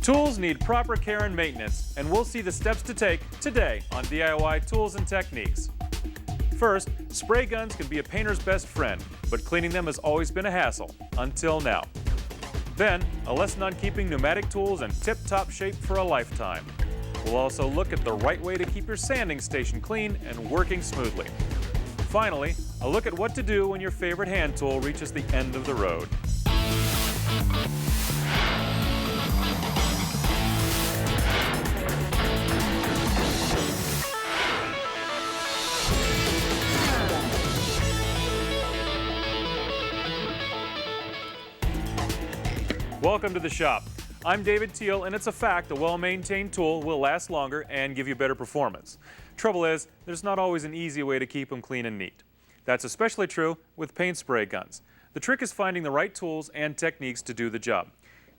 Tools need proper care and maintenance, and we'll see the steps to take today on DIY Tools and Techniques. First, spray guns can be a painter's best friend, but cleaning them has always been a hassle, until now. Then, a lesson on keeping pneumatic tools in tip-top shape for a lifetime. We'll also look at the right way to keep your sanding station clean and working smoothly. Finally, a look at what to do when your favorite hand tool reaches the end of the road. Welcome to the shop. I'm David Thiel, and it's a fact a well-maintained tool will last longer and give you better performance. Trouble is, there's not always an easy way to keep them clean and neat. That's especially true with paint spray guns. The trick is finding the right tools and techniques to do the job.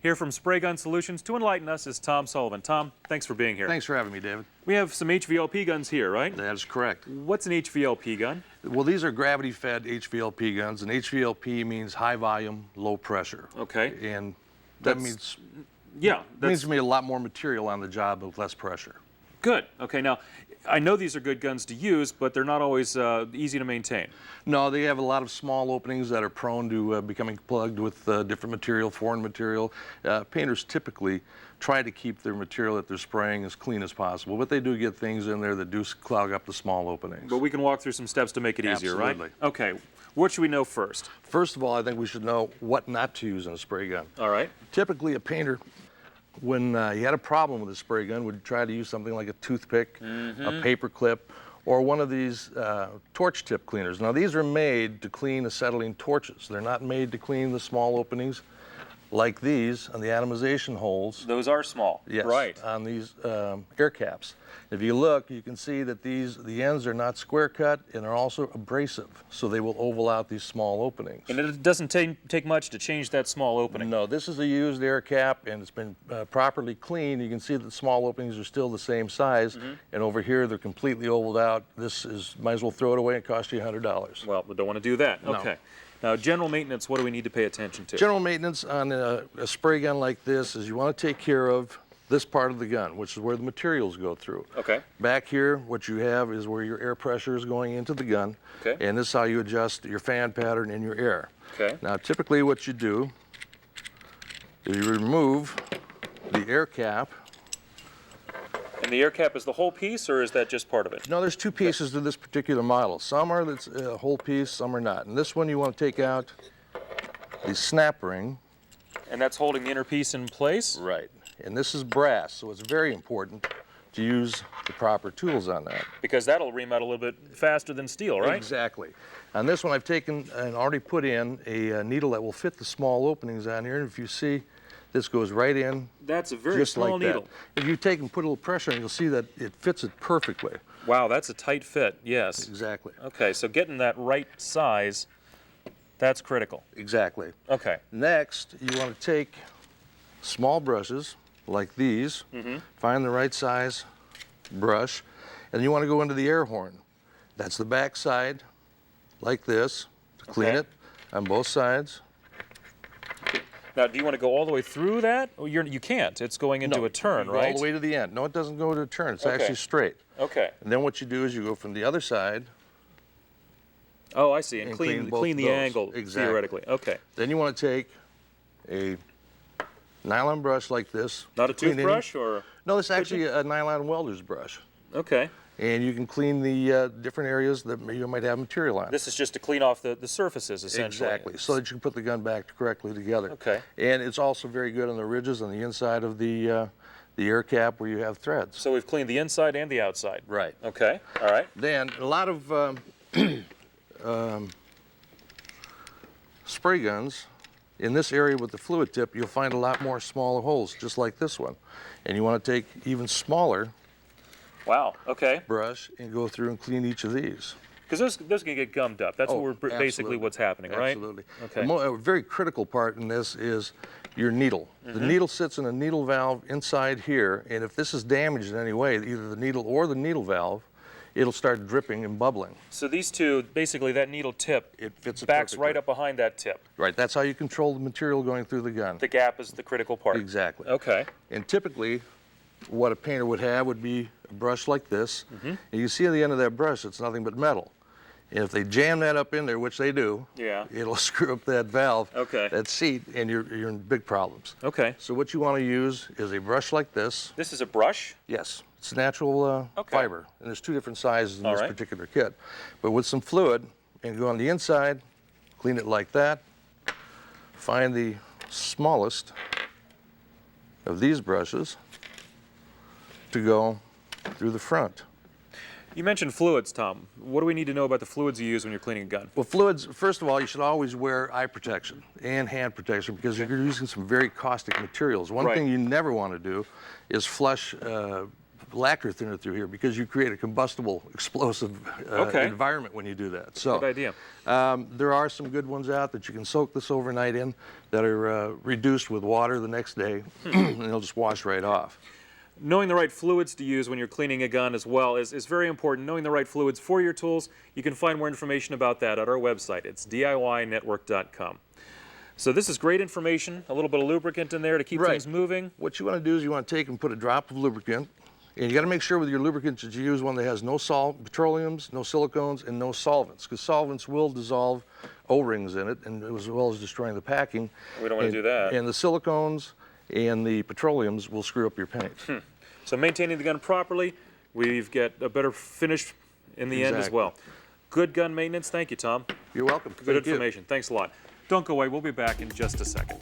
Here from Spray Gun Solutions to enlighten us is Tom Sullivan. Tom, thanks for being here. Thanks for having me, David. We have some HVLP guns here, right? That is correct. What's an HVLP gun? Well, these are gravity-fed HVLP guns, and HVLP means high volume, low pressure. Okay. And that means to me a lot more material on the job with less pressure. Good. Okay, now, I know these are good guns to use, but they're not always easy to maintain. No, they have a lot of small openings that are prone to becoming plugged with different material, foreign material. Painters typically try to keep their material that they're spraying as clean as possible, but they do get things in there that do clog up the small openings. But we can walk through some steps to make it easier, right? Absolutely. Okay. What should we know first? First of all, I think we should know what not to use in a spray gun. All right. Typically, a painter, when he had a problem with a spray gun, would try to use something like a toothpick, a paper clip, or one of these torch tip cleaners. Now, these are made to clean acetylene torches. They're not made to clean the small openings like these on the atomization holes. Those are small. Yes, right. On these air caps. If you look, you can see that the ends are not square cut and they're also abrasive, so they will oval out these small openings. And it doesn't take much to change that small opening. No, this is a used air cap, and it's been properly cleaned. You can see that the small openings are still the same size, and over here they're completely ovaled out. This is, might as well throw it away and cost you $100. Well, we don't want to do that. No. Okay. Now, general maintenance, what do we need to pay attention to? General maintenance on a spray gun like this is you want to take care of this part of the gun, which is where the materials go through. Okay. Back here, what you have is where your air pressure is going into the gun. Okay. And this is how you adjust your fan pattern and your air. Okay. Now, typically what you do is you remove the air cap. And the air cap is the whole piece, or is that just part of it? No, there's two pieces to this particular model. Some are a whole piece, some are not. And this one you want to take out the snap ring. And that's holding the inner piece in place? Right. And this is brass, so it's very important to use the proper tools on that. Because that'll ream out a little bit faster than steel, right? Exactly. On this one I've taken and already put in a needle that will fit the small openings on here. And if you see, this goes right in. That's a very just small like needle. That. If you take and put a little pressure on it, you'll see that it fits it perfectly. Wow, that's a tight fit, yes. Exactly. Okay, so getting that right size, that's critical. Exactly. Okay. Next, you want to take small brushes like these, find the right size brush, and you want to go into the air horn. That's the back side, like this, to clean it on both sides. Now, do you want to go all the way through that? Oh, you can't. It's going into a turn, right? All the way to the end. No, it doesn't go to a turn. It's actually straight. Okay. And then what you do is you go from the other side. Oh, I see. And clean the angle, theoretically. Okay. Then you want to take a nylon brush like this. Not a toothbrush, or? No, it's actually a nylon welder's brush. Okay. And you can clean the different areas that you might have material on. This is just to clean off the surfaces, essentially. Exactly, so that you can put the gun back correctly together. Okay. And it's also very good on the ridges on the inside of the air cap where you have threads. So we've cleaned the inside and the outside. Right. Okay, all right. Then a lot of spray guns, in this area with the fluid tip, you'll find a lot more smaller holes, just like this one. And you want to take even smaller brush and go through and clean each of these. Because those can get gummed up. That's basically what's happening, right? Absolutely. Okay. A very critical part in this is your needle. The needle sits in a needle valve inside here, and if this is damaged in any way, either the needle or the needle valve, it'll start dripping and bubbling. So these two, basically that needle tip, It fits it backs perfectly. right up behind that tip. Right, that's how you control the material going through the gun. The gap is the critical part. Exactly. Okay. And typically, what a painter would have would be a brush like this. And you see at the end of that brush, it's nothing but metal. And if they jam that up in there, which they do, Yeah. it'll screw up that valve, Okay. that seat, and you're in big problems. Okay. So what you want to use is a brush like this. This is a brush? Yes, it's natural Okay. fiber, and there's 2 different sizes in All this right. particular kit. But with some fluid, and go on the inside, clean it like that, find the smallest of these brushes to go through the front. You mentioned fluids, Tom. What do we need to know about the fluids you use when you're cleaning a gun? Well, fluids, first of all, you should always wear eye protection and hand protection because you're using some very caustic materials. One Right. thing you never want to do is flush lacquer thinner through here because you create a combustible, explosive Okay. environment when you do that. So, Good idea. there are some good ones out that you can soak this overnight in that are reduced with water the next day, and they'll just wash right off. Knowing the right fluids to use when you're cleaning a gun as well is very important. Knowing the right fluids for your tools, you can find more information about that at our website. It's DIYnetwork.com. So this is great information, a little bit of lubricant in there to keep Right. things moving. What you want to do is you want to take and put a drop of lubricant, and you got to make sure with your lubricant that you use one that has no petroleums, no silicones, and no solvents, because solvents will dissolve O-rings in it, and as well as destroying the packing. We don't want to do that. And the silicones and the petroleums will screw up your paint. So maintaining the gun properly, we've got a better finish in the end as Exactly. well. Good gun maintenance. Thank you, Tom. You're welcome. Good Thank you. information. Thanks a lot. Don't go away. We'll be back in just a second.